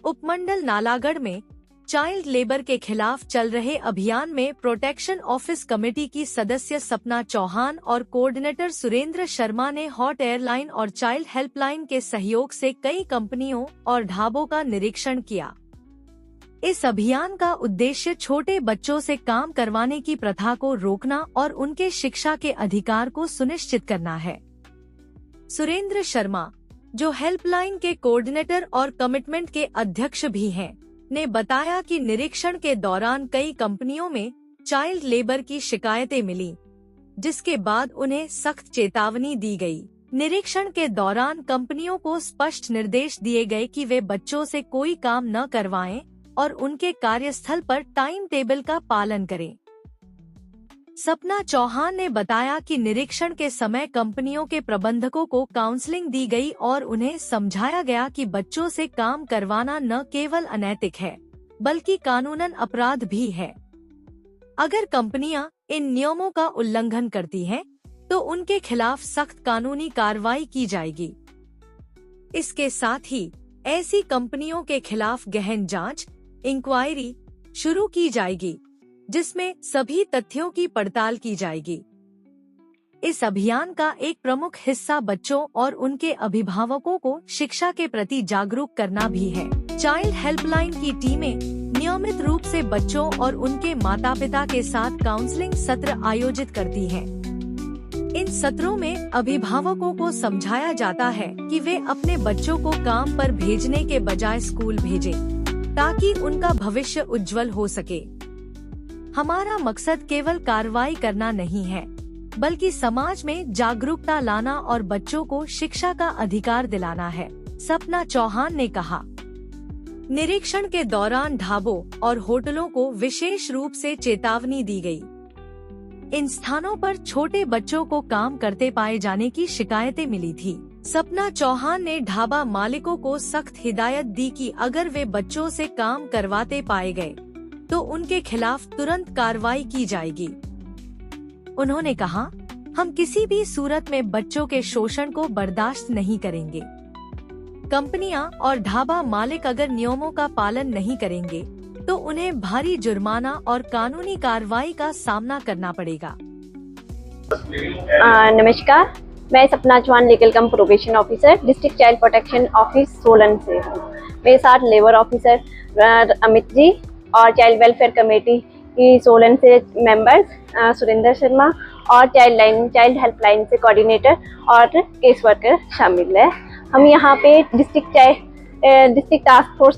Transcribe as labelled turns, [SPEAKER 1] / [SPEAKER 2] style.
[SPEAKER 1] उपमंडल नालागढ़ में child labour के खिलाफ चल रहे अभियान में प्रोटेक्शन ऑफिस कमेटी की सदस्य सपना चौहान और कोऑर्डिनेटर सुरेंद्र शर्मा ने हॉट एयरलाइन और चाइल्ड हेल्पलाइन के सहयोग से कई कंपनियों और ढाबों का निरीक्षण किया। इस अभियान का उद्देश्य छोटे बच्चों से काम करवाने की प्रथा को रोकना और उनके शिक्षा के अधिकार को सुनिश्चित करना है। सुरेंद्र शर्मा, जो हेल्पलाइन के कोऑर्डिनेटर और कमिटमेंट के अध्यक्ष भी हैं, ने बताया कि निरीक्षण के दौरान कई कंपनियों में चाइल्ड लेबर की शिकायतें मिली, जिसके बाद उन्हें सख्त चेतावनी दी गई। निरीक्षण के दौरान कंपनियों को स्पष्ट निर्देश दिए गए कि वे बच्चों से कोई काम न करवाएं और उनके कार्यस्थल पर टाइम टेबल का पालन करें। सपना चौहान ने बताया कि निरीक्षण के समय कंपनियों के प्रबंधकों को काउंसलिंग दी गई और उन्हें समझाया गया कि बच्चों से काम करवाना न केवल अनैतिक है, बल्कि कानूनन अपराध भी है। अगर कंपनियां इन नियमों का उल्लंघन करती हैं, तो उनके खिलाफ सख्त कानूनी कार्रवाई की जाएगी। इसके साथ ही ऐसी कंपनियों के खिलाफ गहन जांच, इंक्वायरी शुरू की जाएगी, जिसमें सभी तथ्यों की पड़ताल की जाएगी। इस अभियान का एक प्रमुख हिस्सा बच्चों और उनके अभिभावकों को शिक्षा के प्रति जागरूक करना भी है। चाइल्ड हेल्पलाइन की टीमें नियमित रूप से बच्चों और उनके माता-पिता के साथ काउंसलिंग सत्र आयोजित करती हैं। इन सत्रों में अभिभावकों को समझाया जाता है कि वे अपने बच्चों को काम पर भेजने के बजाय स्कूल भेजें, ताकि उनका भविष्य उज्जवल हो सके। हमारा मकसद केवल कार्रवाई करना नहीं है, बल्कि समाज में जागरूकता लाना और बच्चों को शिक्षा का अधिकार दिलाना है, सपना चौहान ने कहा। निरीक्षण के दौरान ढाबों और होटलों को विशेष रूप से चेतावनी दी गई। इन स्थानों पर छोटे बच्चों को काम करते पाए जाने की शिकायतें मिली थी। सपना चौहान ने ढाबा मालिकों को सख्त हिदायत दी कि अगर वे बच्चों से काम करवाते पाए गए, तो उनके खिलाफ तुरंत कार्रवाई की जाएगी। उन्होंने कहा, हम किसी भी सूरत में बच्चों के शोषण को बर्दाश्त नहीं करेंगे। कंपनियां और ढाबा मालिक अगर नियमों का पालन नहीं करेंगे, तो उन्हें भारी जुर्माना और कानूनी कार्रवाई का सामना करना पड़ेगा।
[SPEAKER 2] नमस्कार, मैं Sapna Chauhan legal cum probation officer district child protection office Solan से हूँ। मेरे साथ लेबर ऑफिसर अमित जी और चाइल्ड वेलफेयर कमेटी की सोलन से मेंबर्स सुरेंद्र शर्मा और चाइल्ड हेल्पलाइन से कोऑर्डिनेटर और केस वर्कर शामिल है। हम यहाँ पे डिस्ट्रिक्ट टास्क फोर्स